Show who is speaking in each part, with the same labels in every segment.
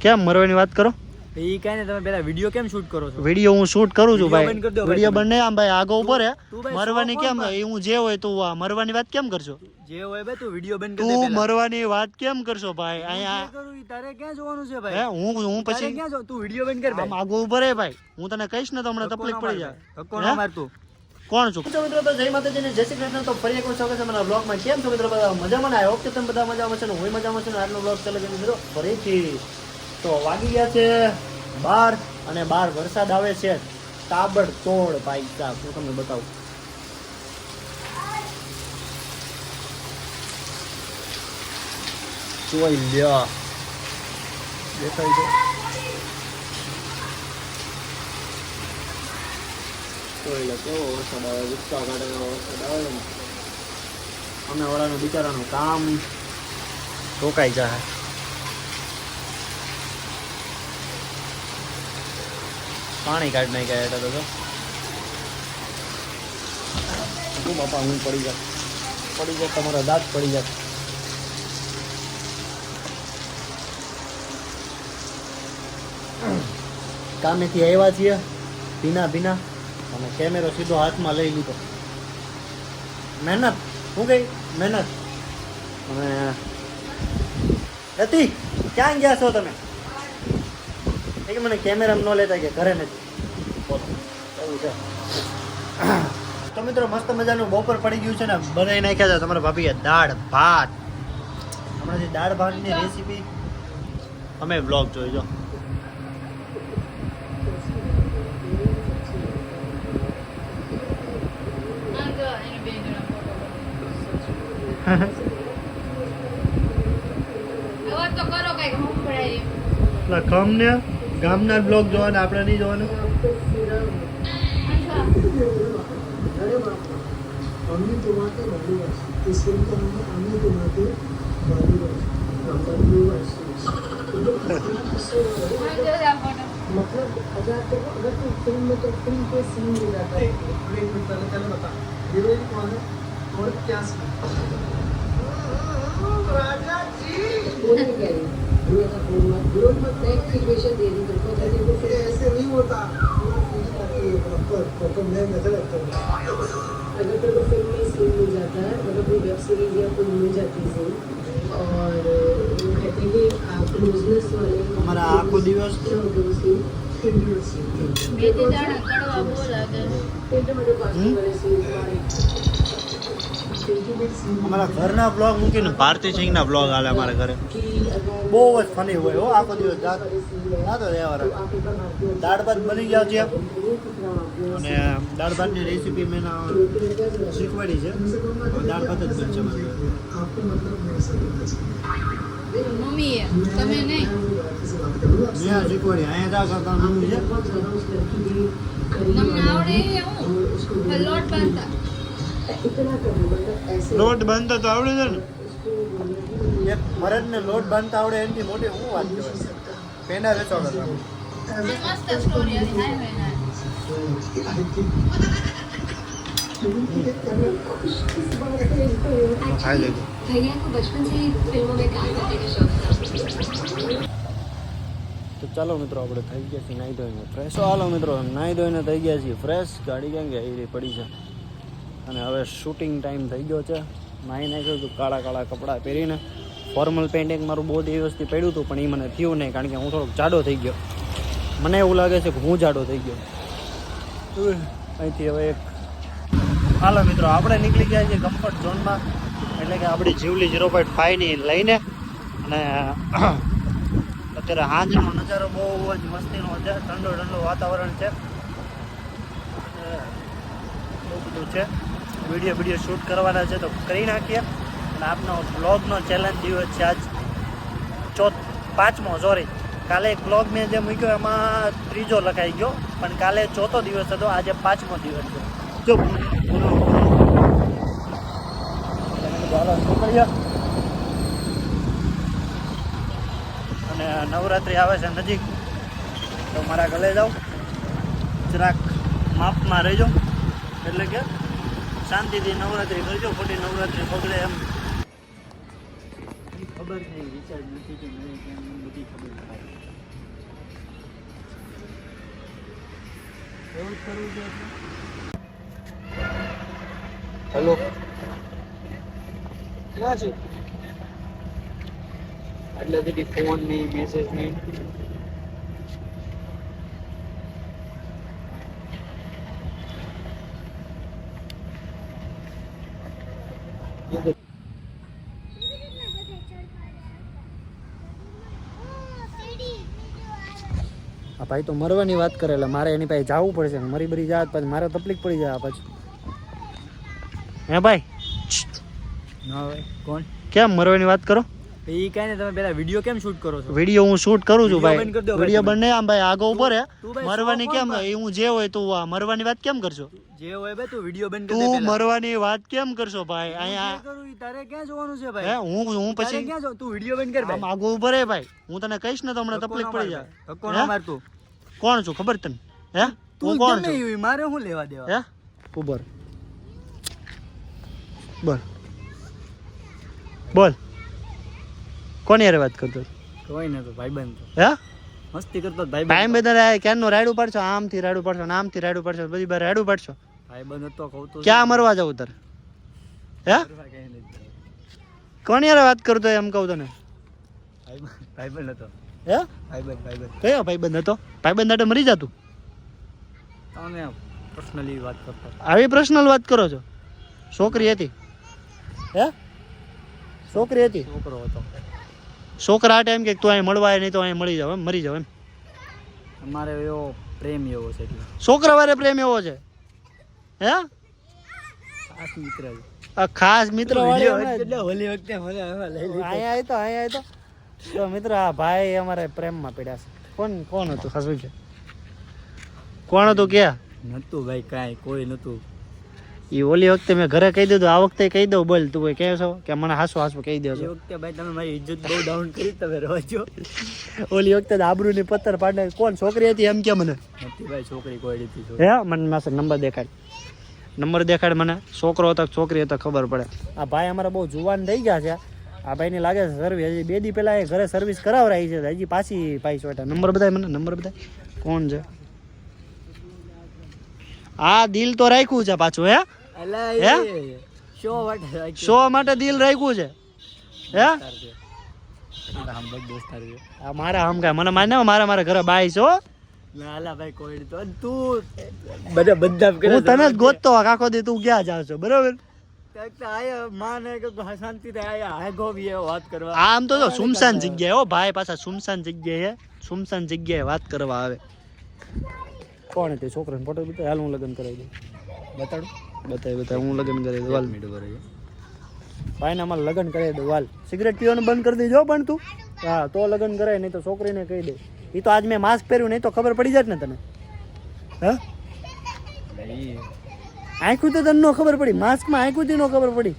Speaker 1: કેમ મરવાની વાત કરો?
Speaker 2: એ કઈ ને તમે પેલા વિડિયો કેમ શૂટ કરો છો?
Speaker 1: વિડિયો હું શૂટ કરું છું ભાઈ. વિડિયો
Speaker 2: બંધ
Speaker 1: બને આમ ભાઈ આગો ઉપર હે.
Speaker 2: ભાઈ
Speaker 1: મરવાની કેમ હું જે હોય તું મરવાની વાત કેમ કરશો?
Speaker 2: જે હોય ભાઈ તું વિડિયો બંધ કરી દે
Speaker 1: તું
Speaker 2: પેલા.
Speaker 1: મરવાની વાત કેમ કરશો ભાઈ? અહીંયા
Speaker 2: તારે ક્યાં જોવાનું છે ભાઈ?
Speaker 1: હે હું પછી
Speaker 2: ક્યાં જો તું વિડિયો બંધ કર ભાઈ.
Speaker 1: આમ આગો ઉપર હે ભાઈ. હું તને કહીશ ને તો હમણાં તકલીફ પડી જાય.
Speaker 2: ધક્કો ના માર તું.
Speaker 1: કોણ છું? તો મિત્રો જય માતાજી ને જય શ્રી કૃષ્ણ. તો ફરી એકવાર સ્વાગત છે મારા બ્લોગમાં. કેમ છો મિત્રો? બધા મજામાં? આઈ હોપ કે તમે બધા મજામાં છો ને હું મજામાં છું ને આજનો બ્લોગ ચાલે છે મિત્રો ફરીથી. તો વાગી ગયા છે 12 અને 12 વરસાદ આવે છે તાબડતોડ ભાઈ સાહેબ. હું તમને બતાવું. જોઈ લ્યો દેખાય છે. જોઈ લો કેવો વરસાદ આવે, ગુસ્સા કાઢેલો વરસાદ આવે ને. અમે વાળાનું બિચારાનું કામ રોકાઈ જાય. પાણી કાઢી નાખ્યા એટલે તો શું બાપા હું પડી જાય તમારા દાંત પડી જાય. કામેથી આવ્યા છીએ ભીના અને કેમેરો સીધો હાથમાં લઈ લીધો. મહેનત શું ગઈ મહેનત. અને રતિ ક્યાં ગયા છો તમે? કે મને કેમેરામાં ન લેતા કે ઘરે નથી. બોલો એવું છે. તો મિત્રો મસ્ત મજાનું બપોર પડી ગયું છે ને બનાવી નાખ્યા છે તમારા ભાભીએ દાળ ભાત. હમણાં જે દાળ ભાતની રેસીપી અમે બ્લોગ જોઈજો. કમને ગામના બ્લોગ જોવાના આપણે નહીં જોવાના.
Speaker 3: ऐसे नहीं होता. अगर तेरे को फिल्म में सीन मिल जाता है, मतलब कोई वेब सीरीज या कोई मिल जाती है और वो कहते हैं कि क्लोजनेस वाले
Speaker 1: हमारा आखो दिवस અમારા ઘરના બ્લોગ મૂકીને ભારતી સિંહના બ્લોગ હાલે અમારા ઘરે. બહુ જ ફની હોય હો. આખો દિવસ જાતો રહેવા. દાળ ભાત બની ગયા છે અને દાળ ભાતની રેસીપી મેં શીખવાડી છે. દાળ ભાત જ બનશે મારે.
Speaker 4: મમ્મીએ તમે નહીં
Speaker 1: મેં શીખવાડી. અહીંયા જા કરતા મમ્મી છે.
Speaker 4: તમને આવડે હું લોટ બાંધતા
Speaker 1: લોટ બાંધતા તો આવડે છે ને. એક મરદને લોટ બાંધતા આવડે એની મોટી શું વાત કહેવાય. પેના વેચવાડો
Speaker 4: મસ્ત સ્ટોરી હતી હાય ભાઈ
Speaker 1: ખાઈ લેજો.
Speaker 3: भैया को बचपन से ही फिल्मों में काम करने का शौक था.
Speaker 1: તો ચાલો મિત્રો આપણે થઈ ગયા છીએ નાહી ધોઈને ફ્રેશ. ચાલો મિત્રો નાહી ધોઈને થઈ ગયા છીએ ફ્રેશ. ગાડી ક્યાં ગયા એ પડી છે અને હવે શૂટિંગ ટાઈમ થઈ ગયો છે. નાહી નાખ્યો છું કાળા કપડાં પહેરીને. ફોર્મલ પેઇન્ટિંગ મારું બહુ દિવસથી પડ્યું હતું પણ એ મને થયું નહીં કારણ કે હું થોડોક જાડો થઈ ગયો. મને એવું લાગે છે કે હું જાડો થઈ ગયો. અહીંથી હવે એક હાલો મિત્રો આપણે નીકળી ગયા છીએ કમ્ફર્ટ ઝોનમાં. એટલે કે આપણી જીવલી 0.5ની લઈને. અને અત્યારે હાંજનો નજારો બહુ જ મસ્તીનો છે. ઠંડો વાતાવરણ છે. બહુ બધું છે. વિડીયો શૂટ કરવાના છે તો કરી નાખીએ. અને આપનો બ્લોગનો ચેલેન્જ દિવસ છે આજ 5મો. સોરી કાલે એક બ્લોગ મેં જે મૂક્યો એમાં 3જો લખાઈ ગયો પણ કાલે 4થો દિવસ હતો. આજે 5મો દિવસ છે. જો અને નવરાત્રિ આવે છે નજીક તો મારા ગલે જાઓ જરાક માપમાં રહેજો. એટલે કે શાંતિથી નવરાત્રિ કરજો. ખોટી નવરાત્રિ પકડે એમ ખબર નહીં. રિચાર્જ નથી કે નહીં કેમ બધી ખબર થાય.
Speaker 2: હેલો ક્યાં છે એટલે બધી ફોન ની મેસેજ ની
Speaker 1: આ ભાઈ તો મરવાની વાત કરે એટલે મારે એની પાસે જવું પડશે મરી બરી જાત પછી મારે તકલીફ પડી જાય પછી હે ભાઈ
Speaker 2: ના ભાઈ કોણ
Speaker 1: કેમ મરવાની વાત કરો
Speaker 2: એ કઈ ને તમે પેલા વિડિયો કેમ શૂટ કરો છો
Speaker 1: વિડીયો હું શૂટ કરું છું
Speaker 2: Video
Speaker 1: ભાઈ
Speaker 2: બંધ કરી દો ભાઈ
Speaker 1: વિડીયો
Speaker 2: તમે.
Speaker 1: બંધ નહીં આમ ભાઈ આગો ઉપર હે
Speaker 2: તું ભાઈ
Speaker 1: મરવાની
Speaker 2: સો
Speaker 1: કેમ
Speaker 2: કોણ
Speaker 1: એ હું જે હોય તું આ મરવાની વાત કેમ કરશો
Speaker 2: જે હોય ભાઈ તું વિડિયો બંધ કરી દે
Speaker 1: તું
Speaker 2: પેલા
Speaker 1: મરવાની વાત કેમ કરશો ભાઈ
Speaker 2: હું
Speaker 1: અહીંયા
Speaker 2: જે કરું ઈ તારે ક્યાં જોવાનું છે
Speaker 1: હે
Speaker 2: ભાઈ
Speaker 1: હું
Speaker 2: તારે
Speaker 1: પછી
Speaker 2: ક્યાં જો તું વિડિયો બંધ કર
Speaker 1: આમ
Speaker 2: ભાઈ
Speaker 1: આગો ઉપર હે ભાઈ હું તને કહીશ ને તો હમણાં તકલીફ પડી જાય
Speaker 2: ધક્કો ના માર તું
Speaker 1: કોણ છું ખબર તને હે
Speaker 2: તું
Speaker 1: હું કોણ
Speaker 2: ગમે
Speaker 1: છું
Speaker 2: ઈ મારે શું લેવા દેવા
Speaker 1: હે ઉભર બોલ બોલ કોની યાર વાત કરતો
Speaker 2: કોઈ ને તો ભાઈબંધ તો
Speaker 1: હે
Speaker 2: મસ્તી કરતો ભાઈબંધ
Speaker 1: ટાઈમ બધા ક્યાંનો રાયડું પાડશો આમથી રાયડું પાડશો ને આમથી રાયડું પાડશો બધી બાર રાયડું પાડશો
Speaker 2: ભાઈબંધ હતો કહું તો
Speaker 1: ક્યાં મરવા જવું તારે હે કોની યાર વાત કરતો એમ કહું તને
Speaker 2: ભાઈબંધ હતો
Speaker 1: હે
Speaker 2: ભાઈબંધ
Speaker 1: કયો ભાઈબંધ હતો ભાઈબંધ હાટે મરી જતું
Speaker 2: તમે પર્સનલી વાત કરતો
Speaker 1: આવી પર્સનલ વાત કરો છો છોકરી હતી હે છોકરી હતી
Speaker 2: છોકરો હતો
Speaker 1: છોકરા આ ટાઈમ કે તું અહીં મળવાય નહીં તો અહીં મળી જાવ એમ મરી જાવ એમ
Speaker 2: અમારે એવો પ્રેમ એવો છે એટલે
Speaker 1: છોકરા વારે પ્રેમ એવો છે હે
Speaker 2: ખાસ મિત્ર છે
Speaker 1: આ ખાસ મિત્ર વાળી હમણાં
Speaker 2: એટલે હોલી વખતે મને હવે લઈ લીધો
Speaker 1: અહીંયા તો મિત્ર આ ભાઈ અમારે પ્રેમમાં પડ્યા છે કોણ હતું ખાસું છે કોણ હતું ક્યાં
Speaker 2: નતું ભાઈ કાંઈ કોઈ નતું
Speaker 1: એ ઓલી વખતે મેં ઘરે કહી દીધું આ વખતે કહી દઉં બોલ તું કોઈ કહે છો કે મને હાસુ કહી દો
Speaker 2: એ
Speaker 1: છો
Speaker 2: વખતે ભાઈ તમે મારી ઇજ્જત બહુ ડાઉન કરી તમે રહેજો
Speaker 1: ઓલી વખતે આબરૂની પથ્થર પાડે કોણ છોકરી હતી એમ કે મને
Speaker 2: નથી ભાઈ છોકરી કોઈ નથી
Speaker 1: હે મને માસે નંબર દેખાડ મને છોકરો હતો કે છોકરી હતો ખબર પડે આ ભાઈ અમારા બહુ જુવાન થઈ ગયા છે આ ભાઈને લાગે છે સર્વિસ હજી 2 દી પહેલા એ ઘરે સર્વિસ કરાવરાઈ છે હજી પાછી ભાઈ સોટા નંબર બતાય મને નંબર બતાય કોણ છે આ દિલ તો રાખ્યું છે પાછું હે
Speaker 2: અલા એ શો વાટ
Speaker 1: શો માટે દિલ રાખ્યું છે હે
Speaker 2: હમ દોસ્તાર છે
Speaker 1: આ મારા હમ કાય મને માને મારા ઘરે બાઈ છો
Speaker 2: ના અલા ભાઈ કોઈ તો તું બધા બદનામ કરે
Speaker 1: હું તને જ ગોતતો આખો દી તું ક્યાં જાવ છો બરોબર
Speaker 2: આયા માને કે શાંતિ થી આયા હે ગોવી વાત કરવા
Speaker 1: આમ તો જો સુમસાન જગ્યાએ હો ભાઈ પાછા સુમસાન જગ્યાએ વાત કરવા આવે કોણ તે છોકરાનો ફોટો બતાય હાલ હું લગ્ન કરાવી દઉં
Speaker 2: બતાડું
Speaker 1: બતાય હું લગ્ન કરાવી દઉં હાલ
Speaker 2: મિનિટ ભરે
Speaker 1: ભાઈને અમારે લગ્ન કરાવી દઉં હાલ સિગરેટ પીવાનું બંધ કરી દેજો પણ તું હા તો લગ્ન કરાય નહીં તો છોકરીને કહી દે એ તો આજ મેં માસ્ક પહેર્યું નહીં તો ખબર પડી જાય ને તને હા આંખું તો તને ન ખબર પડી માસ્કમાં આંખું થી ન ખબર પડી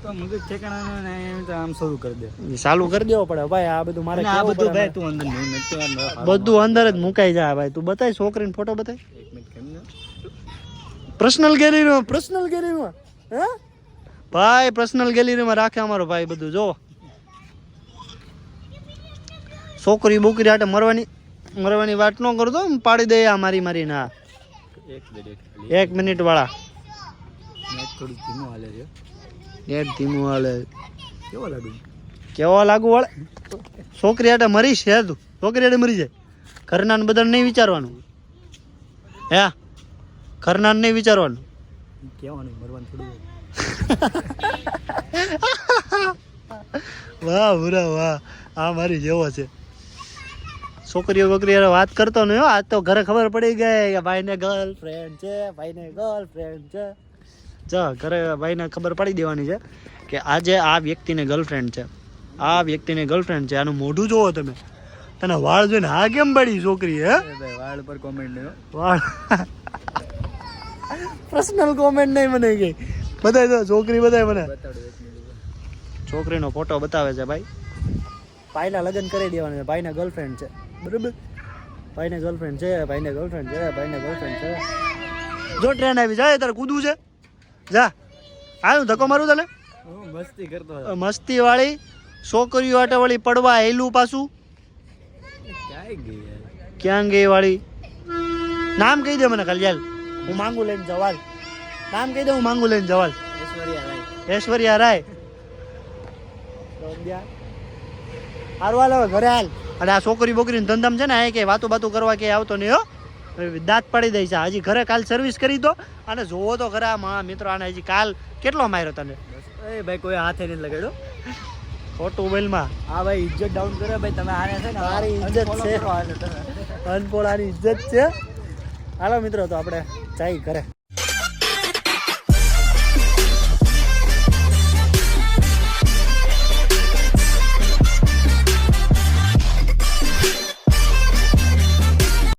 Speaker 2: તો મગજ ઠેકાણા ને એમ તો આમ શરૂ કરી દે
Speaker 1: ચાલુ કરી દેવો પડે ભાઈ આ બધું મારે
Speaker 2: આ
Speaker 1: કેવું
Speaker 2: બધું
Speaker 1: પડે
Speaker 2: ભાઈ તું અંદર નહીં નથી
Speaker 1: બધું અંદર જ મુકાઈ જાય ભાઈ તું બતાય છોકરીનો ફોટો બતાય
Speaker 2: એક મિનિટ કેમ ને
Speaker 1: પર્સનલ ગેલેરીમાં હે ભાઈ પર્સનલ ગેલેરીમાં રાખે અમારો ભાઈ બધું જો છોકરી બોકરી આટે મરવાની વાત ન કરતો પાડી દે આ મારી ના
Speaker 2: એક મિનિટ
Speaker 1: 1 મિનિટ વાળા
Speaker 2: મેચ થોડું ધીમું હાલે છે
Speaker 1: નેટ ધીમું હાલે
Speaker 2: કેવો લાગુ
Speaker 1: કેવો લાગુ વાળે છોકરી આટે મરીશ હે તું છોકરી આટે મરી જાય ઘરના બધાને નહીં વિચારવાનું હે ઘરના નહીં વિચારવાનું
Speaker 2: કહેવાનું મરવાનું થોડું
Speaker 1: વાહ ભૂરા વાહ આ મારી જેવો છે છોકરીઓ બકરી વાત કરતો નહીં હો આજ તો ઘરે ખબર પડી ગઈ કે ભાઈને ગર્લફ્રેન્ડ છે જો ઘરે ભાઈને ખબર પડી દેવાની છે કે આજે આ વ્યક્તિને ગર્લફ્રેન્ડ છે આનું મોઢું જોવો તમે તને વાળ જોઈને હા કેમ પડી છોકરી હે
Speaker 2: ભાઈ વાળ પર કોમેન્ટ નહીં
Speaker 1: વાળ પર્સનલ કોમેન્ટ નહીં મને ગઈ બતાય તો છોકરી બતાય મને
Speaker 2: બતાડો એક મિનિટ
Speaker 1: છોકરીનો ફોટો બતાવે છે ભાઈના લગ્ન કરી દેવાના છે ભાઈના ગર્લફ્રેન્ડ છે બરાબર ભાઈને ગર્લફ્રેન્ડ છે જો ટ્રેન આવી જાય તારે કૂદવું છે જા હું ધક્કો મારું તને
Speaker 2: હું મસ્તી કરતો
Speaker 1: મસ્તી વાળી છોકરીઓ આટે વાળી પડવા હેલું પાછું
Speaker 2: ક્યાંય ગઈ યાર
Speaker 1: ક્યાં ગઈ વાળી નામ કહી દે મને કલ્યાણ, હું માંગુ લઈને જવાલ. નામ કહી દે, હું માંગુ લઈને જવાલ. ઐશ્વર્યા રાય. હારું હાલ હવે ઘરે હાલ. અને આ છોકરી બોકરીને ધંધામ છે ને આ કે વાતો બાતો કરવા કે આવતો નહીં હો. દાંત પડી દઈ છે હજી. ઘરે કાલ સર્વિસ કરી દો અને જોવો તો ખરા મા મિત્રો આને હજી કાલ કેટલો માર્યો તને.
Speaker 2: એ ભાઈ કોઈ હાથે નહીં લગાડ્યો
Speaker 1: ખોટું મોબાઈલમાં.
Speaker 2: હા ભાઈ ઇજ્જત ડાઉન કરે ભાઈ તમે આને છે ને
Speaker 1: તારી ઇજ્જત છે, અનપોળાની ઇજ્જત છે. હાલો મિત્રો તો આપણે ચાઈ ઘરે.